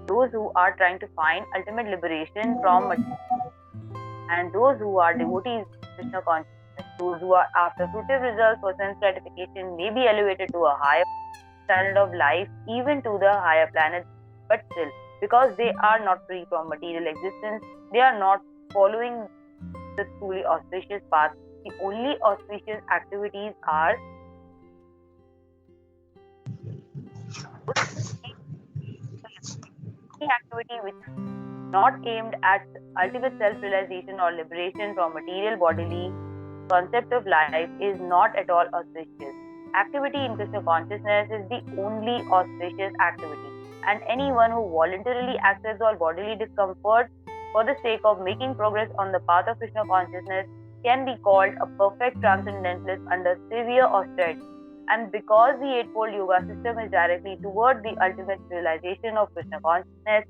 those who are trying to find ultimate liberation from material, and those who are devotees of Krishna consciousness, those who are after fruitive results for sense gratification may be elevated to a higher standard of life, even to the higher planets, but still, because they are not free from material existence, they are not following the truly auspicious path. The only auspicious activities are any activity which is not aimed at ultimate self-realization or liberation from material bodily concept of life is not at all auspicious. Activity in Krishna consciousness is the only auspicious activity, and anyone who voluntarily accepts all bodily discomfort for the sake of making progress on the path of Krishna consciousness can be called a perfect transcendentalist under severe austerity. And because the Eightfold Yoga system is directly toward the ultimate realization of Krishna consciousness,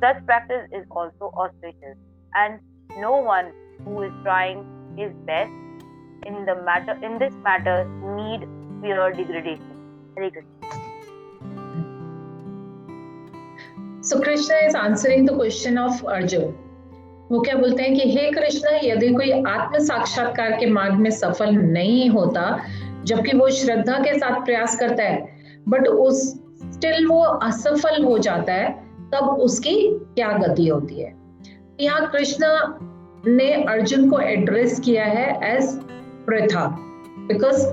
such practice is also auspicious, and no one who is trying his best in this matter need fear degradation. Hare Krishna. So Krishna is answering the question of Arjun. वो क्या बोलते हैं कि हे कृष्ण, यदि कोई आत्म साक्षात्कार के मार्ग में सफल नहीं होता, जबकि वो श्रद्धा के साथ प्रयास करता है, बट उस स्टिल वो असफल हो जाता है, तब उसकी क्या गति होती है? यहाँ कृष्ण ने अर्जुन को एड्रेस किया है एज प्रथा, बिकॉज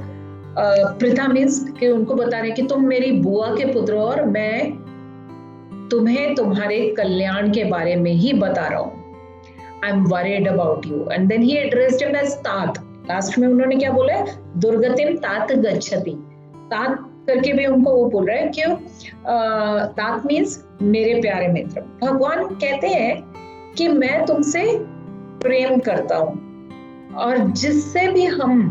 प्रथा मीन्स कि उनको बता रहे कि तुम मेरी बुआ के पुत्र हो और मैं तुम्हें तुम्हारे कल्याण के बारे में ही बता रहा हूँ. I'm worried about you. And then he addressed him as तात. लास्ट में उन्होंने क्या बोला है? दुर्गतिम तात गच्छति. तात करके भी उनको वो बोल रहा है क्यों? तात मीन्स मेरे प्यारे मित्र. भगवान कहते हैं कि मैं तुमसे प्रेम करता हूँ, और जिससे भी हम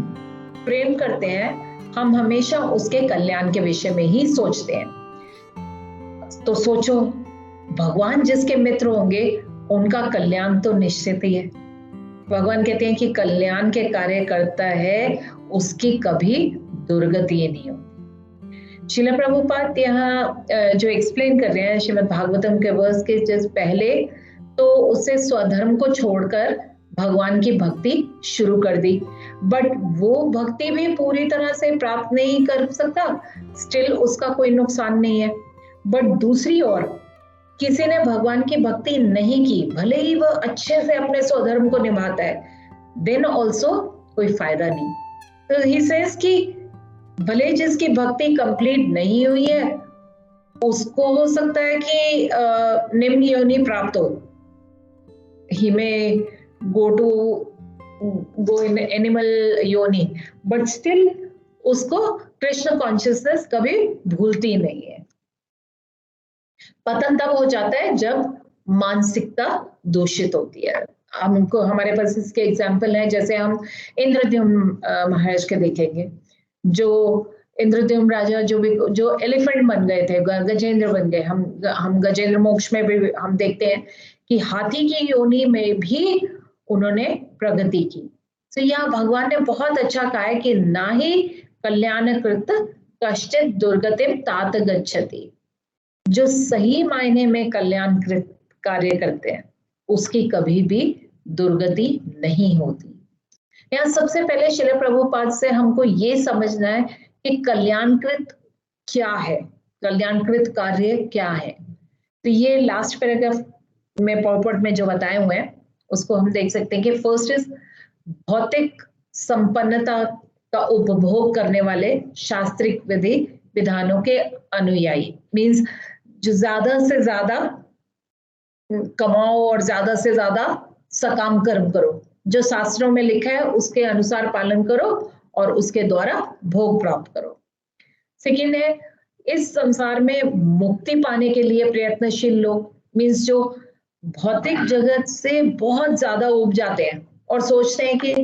प्रेम करते हैं, हम हमेशा उसके कल्याण के विषय में ही सोचते हैं. तो सोचो, भगवान जिसके मित्र होंगे उनका कल्याण तो निश्चित ही है. भगवान कहते हैं कि कल्याण के कार्य करता है, उसकी कभी दुर्गति नहीं होती. श्रील प्रभुपाद यहाँ जो एक्सप्लेन कर रहे हैं श्रीमद् भागवतम के वर्स के जस्ट पहले, तो उससे स्वधर्म को छोड़कर भगवान की भक्ति शुरू कर दी, बट वो भक्ति भी पूरी तरह से प्राप्त नहीं कर सकता, स्टिल उसका कोई नुकसान नहीं है. बट दूसरी ओर किसी ने भगवान की भक्ति नहीं की, भले ही वह अच्छे से अपने स्वधर्म को निभाता है, देन ऑल्सो कोई फायदा नहीं. तो ही सेज कि भले जिसकी भक्ति कंप्लीट नहीं हुई है, उसको हो सकता है कि निम्न योनि प्राप्त हो, ही में गो इन एनिमल योनि, बट स्टिल उसको कृष्ण कॉन्शियसनेस कभी भूलती नहीं है. पतन तब हो जाता है जब मानसिकता दूषित होती है. हमको हमारे पास इसके एग्जाम्पल है, जैसे हम इंद्रद्युम्न महाराज के देखेंगे, जो इंद्रद्युम्न राजा जो एलिफेंट बन गए थे, गजेंद्र बन गए. हम गजेंद्र मोक्ष में भी हम देखते हैं कि हाथी की योनि में भी उन्होंने प्रगति की. तो यहाँ भगवान ने बहुत अच्छा कहा है कि ना ही कल्याणकृत कश्चित दुर्गतिम तात गच्छति. जो सही मायने में कल्याणकृत कार्य करते हैं, उसकी कभी भी दुर्गति नहीं होती. यहाँ सबसे पहले श्रील प्रभुपाद से हमको ये समझना है कि कल्याणकृत क्या है, कल्याणकृत कार्य क्या है. तो ये लास्ट पैराग्राफ में पॉपट में जो बताए हुए हैं, उसको हम देख सकते हैं कि फर्स्ट इज भौतिक संपन्नता का उपभोग करने वाले शास्त्रिक विधि विधानों के अनुयायी, मीन्स जो ज्यादा से ज्यादा कमाओ और ज्यादा से ज्यादा सकाम कर्म करो, जो शास्त्रों में लिखा है उसके अनुसार पालन करो और उसके द्वारा भोग प्राप्त करो. सेकेंड है इस संसार में मुक्ति पाने के लिए प्रयत्नशील लोग, मीन्स जो भौतिक जगत से बहुत ज्यादा उब जाते हैं और सोचते हैं कि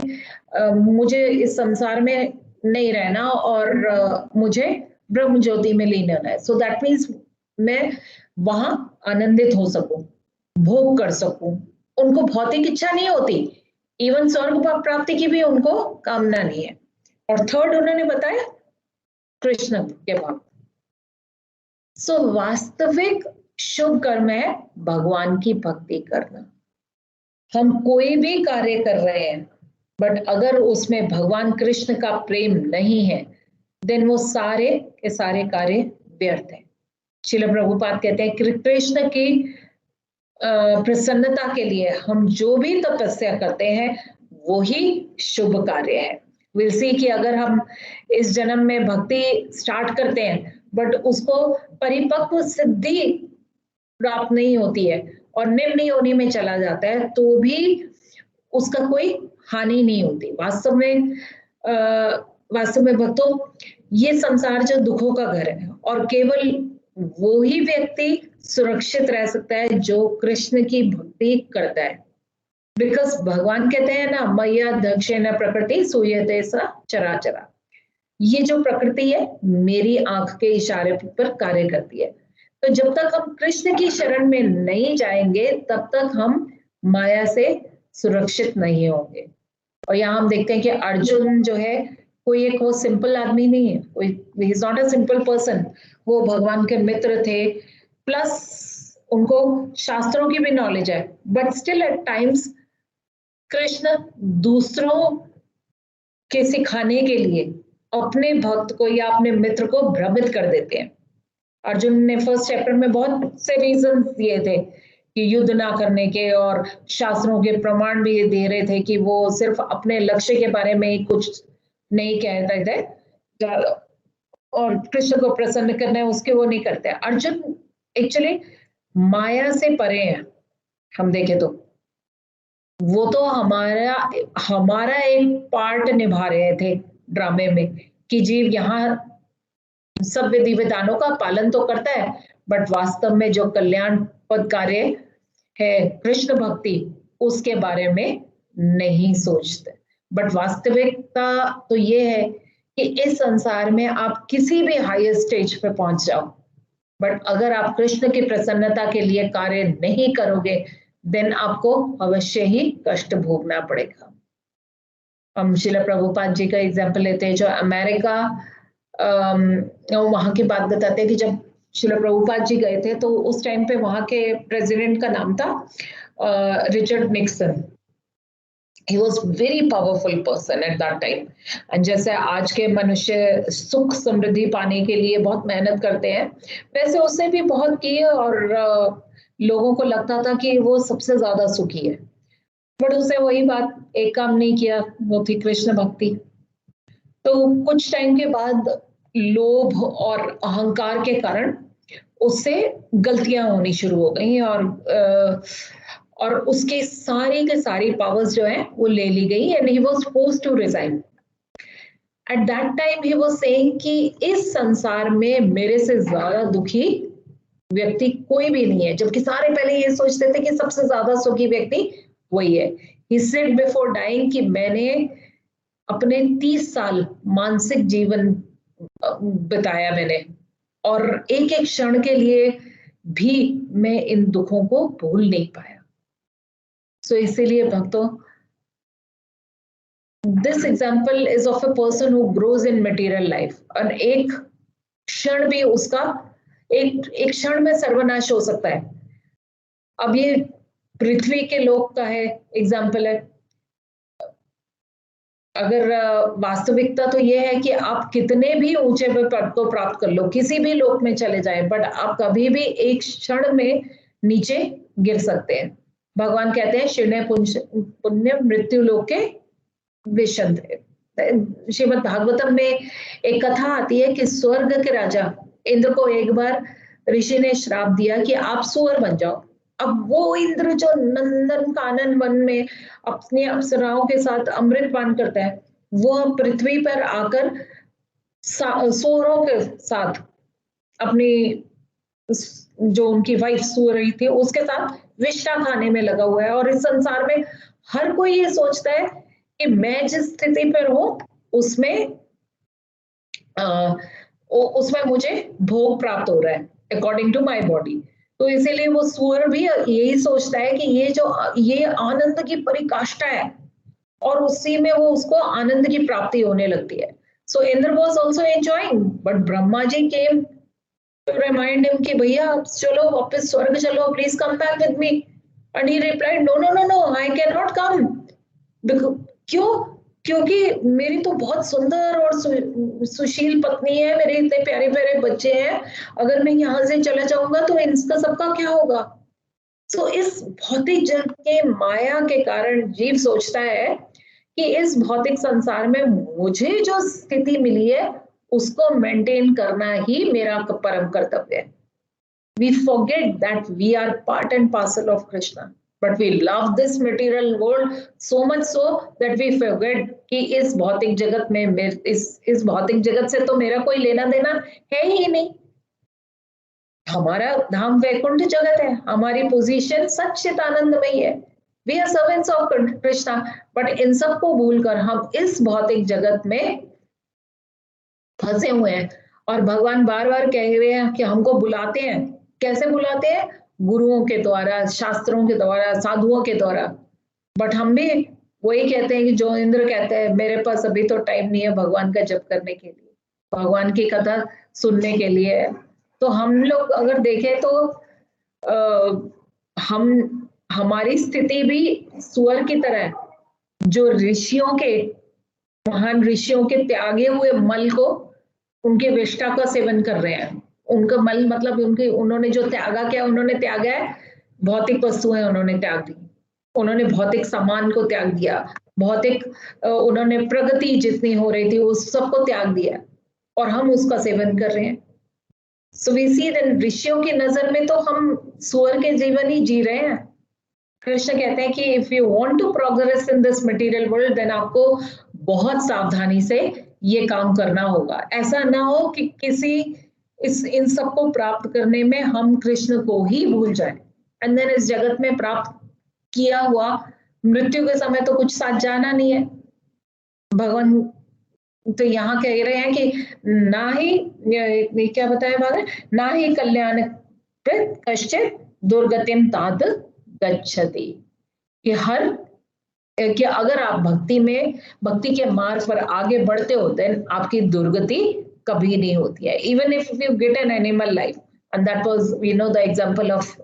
मुझे इस संसार में नहीं रहना और मुझे ब्रह्म ज्योति में लीन होना है. सो दैट मीन्स मैं वहां आनंदित हो सकूं, भोग कर सकूं. उनको भौतिक इच्छा नहीं होती, इवन स्वर्ग प्राप्ति की भी उनको कामना नहीं है. और थर्ड उन्होंने बताया कृष्ण के भक्त, सो वास्तविक शुभ कर्म है भगवान की भक्ति करना। हम कोई भी कार्य कर रहे हैं बट अगर उसमें भगवान कृष्ण का प्रेम नहीं है देन वो सारे के सारे कार्य व्यर्थ है। श्रील प्रभुपाद कहते हैं कि कृष्ण की प्रसन्नता के लिए हम जो भी तपस्या करते हैं वो ही शुभ कार्य है। विल सी कि अगर हम इस जन्म में भक्ति स्टार्ट करते हैं बट उसको परिपक्व सिद्धि प्राप्त नहीं होती है और निम्न योनि में चला जाता है तो भी उसका कोई हानि नहीं होती। वास्तव में भक्तों ये संसार जो दुखों का घर है और केवल वो ही व्यक्ति सुरक्षित रह सकता है जो कृष्ण की भक्ति करता है। बिकॉज भगवान कहते हैं ना मैया दक्षिण प्रकृति सूयते स चराचरा, ये जो प्रकृति है मेरी आंख के इशारे पर कार्य करती है। तो जब तक हम कृष्ण की शरण में नहीं जाएंगे तब तक हम माया से सुरक्षित नहीं होंगे। और यहाँ हम देखते हैं कि अर्जुन जो है कोई एक वो सिंपल आदमी नहीं है, कोई he is not a simple person. वो भगवान के मित्र थे प्लस उनको शास्त्रों की भी नॉलेज है but still at times Krishna दूसरों के सिखाने के लिए अपने भक्त को या अपने मित्र को भ्रमित कर देते हैं। अर्जुन ने फर्स्ट चैप्टर में बहुत से रीजन दिए थे कि युद्ध ना करने के और शास्त्रों के प्रमाण भी दे रहे थे कि वो सिर्फ अपने लक्ष्य के बारे में ही कुछ नहीं कह रहे थे और कृष्ण को प्रसन्न करना है उसके वो नहीं करते। अर्जुन एक्चुअली माया से परे हैं। हम देखें तो वो तो हमारा एक पार्ट निभा रहे थे ड्रामे में कि जीव यहाँ सब विधि विधानों का पालन तो करता है बट वास्तव में जो कल्याण पद कार्य है कृष्ण भक्ति उसके बारे में नहीं सोचते। बट वास्तविकता तो ये है कि इस संसार में आप किसी भी हायर स्टेज पे पहुंच जाओ बट अगर आप कृष्ण की प्रसन्नता के लिए कार्य नहीं करोगे देन आपको अवश्य ही कष्ट भोगना पड़ेगा। हम श्रील प्रभुपाद जी का एग्जाम्पल लेते हैं जो अमेरिका वहां की बात बताते हैं कि जब श्रील प्रभुपाद जी गए थे तो उस टाइम पे वहां के प्रेसिडेंट का नाम था Richard Nixon. He was very powerful person at that time. And जैसे आज के मनुष्य सुख समृद्धि पाने के लिए बहुत मेहनत करते हैं वैसे उसने भी बहुत की और लोगों को लगता था कि वो सबसे ज्यादा सुखी है बट उसे वही बात एक काम नहीं किया, वो थी कृष्ण भक्ति। तो कुछ टाइम के बाद लोभ और अहंकार के कारण उससे गलतियां होनी शुरू हो गई और उसके सारी के सारी पावर्स जो है वो ले ली गई and he was forced to resign. At that time he was saying कि इस संसार में मेरे से ज्यादा दुखी व्यक्ति कोई भी नहीं है, जबकि सारे पहले ये सोचते थे कि सबसे ज्यादा सुखी व्यक्ति वही है। ही सेड बिफोर डाइंग कि मैंने अपने 30 साल मानसिक जीवन बिताया मैंने और एक एक क्षण के लिए भी मैं इन दुखों को भूल नहीं पाया। सो इसीलिए भक्तों this example is of a person who grows in material life और एक क्षण भी उसका एक क्षण में सर्वनाश हो सकता है। अब ये पृथ्वी के लोक का है एग्जाम्पल है। अगर वास्तविकता तो ये है कि आप कितने भी ऊंचे पद को प्राप्त कर लो, किसी भी लोक में चले जाए बट आप कभी भी एक क्षण में नीचे गिर सकते हैं। भगवान कहते हैं शिव पुण्य मृत्यु लोक के विशंत। श्रीमद् भागवतम में एक कथा आती है कि स्वर्ग के राजा इंद्र को एक बार ऋषि ने श्राप दिया कि आप सुअर बन जाओ। अब वो इंद्र जो नंदन कानन वन में अपनी अप्सराओं के साथ अमृत पान करता है वो पृथ्वी पर आकर सुअरों के साथ अपनी जो उनकी वाइफ सुअर थी उसके साथ विष्ठा खाने में लगा हुआ है। और इस संसार में हर कोई ये सोचता है कि मैं जिस स्थिति पर हूं उसमें मुझे भोग प्राप्त हो रहा है अकॉर्डिंग टू माय बॉडी। तो इसीलिए वो सुअर भी यही सोचता है कि ये आनंद की परिकाष्ठा है और उसी में वो उसको आनंद की प्राप्ति होने लगती है। So Indra was also enjoying but Brahma ji came to remind him कि भैया चलो वापस स्वर्ग चलो, please come back with me. And he replied, no, no, no, no, I cannot come. क्यों? क्योंकि मेरी तो बहुत सुंदर और सुशील पत्नी है, मेरे इतने प्यारे प्यारे बच्चे हैं, अगर मैं यहाँ से चला जाऊंगा तो इनका सबका क्या होगा? तो इस भौतिक जगत के माया के कारण जीव सोचता है कि इस भौतिक संसार में मुझे जो स्थिति मिली है उसको मेंटेन करना ही मेरा परम कर्तव्य है. We forget that we are part and parcel of Krishna, but we love this material world so much so that we forget कि इस भौतिक जगत में इस भौतिक जगत से तो मेरा कोई लेना देना है ही नहीं. हमारा धाम वैकुंठ जगत है, हमारी पोजीशन सच्चित आनंदमयी है. We are servants of Krishna, but इन सबको भूलकर हम इस भौतिक जगत में फंसे हुए हैं. और भगवान बार बार कह रहे हैं कि हमको बुलाते हैं. कैसे बुलाते हैं? गुरुओं के द्वारा, शास्त्रों के द्वारा, साधुओं के द्वारा. बट हम भी वही कहते हैं कि जो इंद्र कहते हैं, मेरे पास अभी तो टाइम नहीं है भगवान का जप करने के लिए, भगवान की कथा सुनने के लिए. तो हम लोग अगर देखें तो हमारी स्थिति भी सुअर की तरह है, जो ऋषियों के, महान ऋषियों के त्यागे हुए मल को, उनके विष्ठा का सेवन कर रहे हैं. उनका मल मतलब उन्होंने जो त्यागा किया, उन्होंने त्यागा है भौतिक वस्तुएं, उन्होंने त्याग दी, उन्होंने भौतिक सामान को त्याग दिया, भौतिक उन्होंने प्रगति जितनी हो रही थी उस सबको त्याग दिया, और हम उसका सेवन कर रहे हैं. सो वी सी दैट ऋषियों की नजर में तो हम सुअर के जीवन ही जी रहे हैं. कृष्ण कहते हैं कि if you want to progress in this material world, then आपको बहुत सावधानी से ये काम करना होगा. ऐसा ना हो कि इन सबको प्राप्त करने में हम कृष्ण को ही भूल जाएं. एंड देन इस जगत में प्राप्त किया हुआ मृत्यु के समय तो कुछ साथ जाना नहीं है. भगवान तो यहाँ कह रहे हैं कि ना ही क्या बताया भगवान, ना ही कल्याण कश्चित दुर्गतिम तात गच्छति. कि अगर आप भक्ति के मार्ग पर आगे बढ़ते हो, देन आपकी दुर्गति कभी नहीं होती है. Even if you get an animal life, and that was we know the example of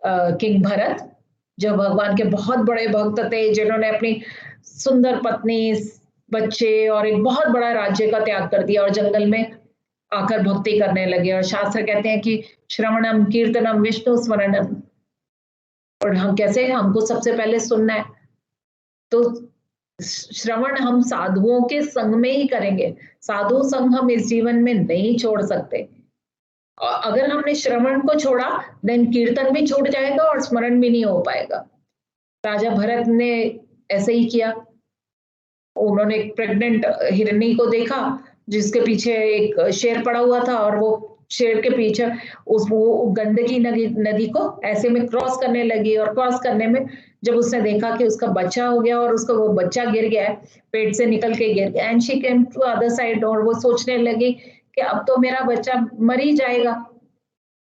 king Bharat, जो भगवान के बहुत बड़े भक्त थे, जिन्होंने अपनी सुंदर पत्नी, बच्चे और एक बहुत बड़ा राज्य का त्याग कर दिया और जंगल में आकर भक्ति करने लगे. और शास्त्र कहते हैं कि श्रवणम कीर्तनम विष्णु स्मरणम, और हम कैसे, हमको सबसे पहले सुनना है. तो श्रवण हम साधुओं के संग में ही करेंगे. साधु संग हम इस जीवन में नहीं छोड़ सकते. अगर हमने श्रवण को छोड़ा, देन कीर्तन भी छूट जाएगा और स्मरण भी नहीं हो पाएगा. राजा भरत ने ऐसे ही किया. उन्होंने एक प्रेग्नेंट हिरनी को देखा जिसके पीछे एक शेर पड़ा हुआ था, और वो शेर के पीछे वो गंदगी नदी को ऐसे में क्रॉस करने लगी. और क्रॉस करने में जब उसने देखा कि उसका बच्चा हो गया और उसका वो बच्चा गिर गया है, पेट से निकल के गिर गया, and she came to other side, और वो सोचने लगी कि अब तो मेरा बच्चा मर ही जाएगा,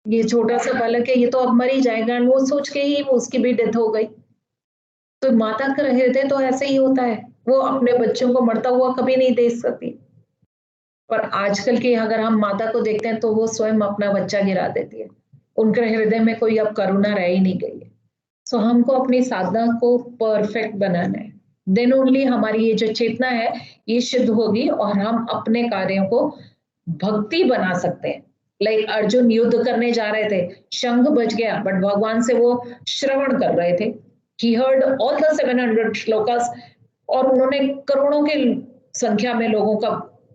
ये छोटा सा बालक है, ये तो अब मर ही जाएगा. एंड वो सोच के ही उसकी भी डेथ हो गई. तो माता का हृदय तो ऐसे ही होता है, वो अपने बच्चों को मरता हुआ कभी नहीं देख सकती. पर आजकल की अगर हम माता को देखते हैं तो वो स्वयं अपना बच्चा गिरा देती है. उनके हृदय में कोई अब करुणा रह ही नहीं गई है. सो हमको अपनी साधना को परफेक्ट बनाना है. देन ओनली हमारी ये जो चेतना है ये शुद्ध होगी और हम अपने कार्यों को भक्ति बना सकते हैं. लाइक अर्जुन युद्ध करने जा रहे थे, शंख बज गया, बट भगवान से वो श्रवण कर रहे थे. He heard all the 700 shlokas, और उन्होंने करोड़ों की संख्या में लोगों का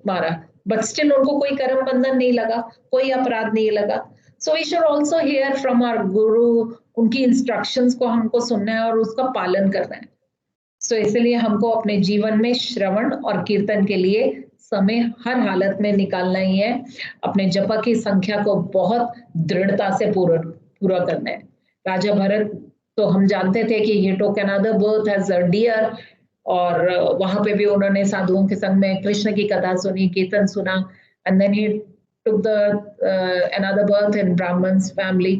मारा, बट स्टिल उनको कोई कर्म बंधन नहीं लगा, कोई अपराध नहीं लगा. So we should also hear from our guru. उनकी इंस्ट्रक्शंस को हमको सुनना है और उसका पालन करना है. सो इसलिए हमको अपने जीवन में श्रवण और कीर्तन के लिए समय हर हालत में निकालना ही है. अपने जप की संख्या को बहुत दृढ़ता से पूरा करना है. राजा भरत तो हम जानते थे कि he took another birth as a deer, और वहां पे भी उन्होंने साधुओं के संग में कृष्ण की कथा सुनी, कीर्तन सुना, and then he took the another birth in Brahman's family.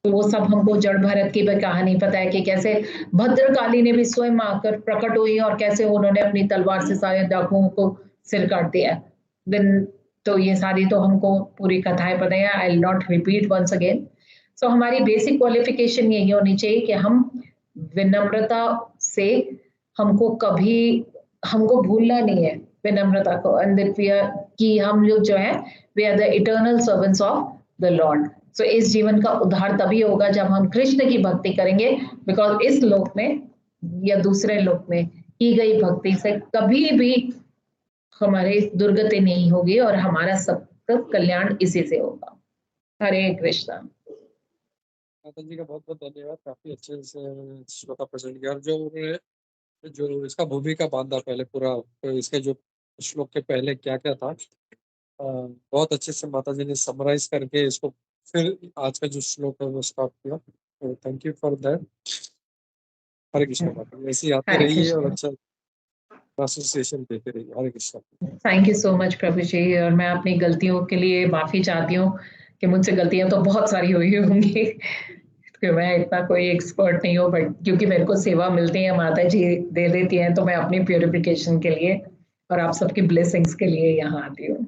तो वो सब हमको जड़ भरत की भी कहानी पता है कि कैसे भद्रकाली ने भी स्वयं आकर प्रकट हुई और कैसे उन्होंने अपनी तलवार से सारे डाकुओं को सिर काट दिया. Then तो ये सारी तो हमको पूरी कथाएं पता है, I will not repeat once again. So हमारी बेसिक क्वालिफिकेशन यही होनी चाहिए कि हम विनम्रता से, हमको भूलना नहीं है विनम्रता को, एंड दैट वी आर, कि हम लोग जो है we are the eternal servants of the Lord. So इस जीवन का उद्धार तभी होगा जब हम कृष्ण की भक्ति करेंगे, बिकॉज इस लोक में या दूसरे लोक में की गई भक्ति से कभी भी हमारी दुर्गति नहीं होगी और हमारा सब कल्याण इसी से होगा। हरे कृष्णा। माता जी का बहुत बहुत धन्यवाद, काफी अच्छे से श्लोक का प्रेजेंट किया। और जो उन्होंने जो इसका भूमिका बांधा पहले पूरा, तो इसके जो श्लोक के पहले क्या क्या था, बहुत अच्छे से माता जी ने समराइज करके इसको फिर आज का जो श्लोक है वो स्टार्ट किया। तो थैंक यू फॉर दैट। हरे कृष्ण माता जी, ऐसे ही आते हरे रहिए और कृष्णा। अच्छा एसोसिएशन देते रहिए। Hare Krishna. Thank you so much प्रभु जी, और मैं अपनी गलतियों के लिए माफी चाहती हूँ कि मुझसे गलतियां तो बहुत सारी हुई होंगी कि मैं इतना कोई एक्सपर्ट नहीं हूँ, बट क्योंकि मेरे को सेवा मिलती है, माता जी दे देती हैं, तो मैं अपनी प्यूरिफिकेशन के लिए और आप सबकी ब्लेसिंग्स के लिए यहाँ आती हूँ।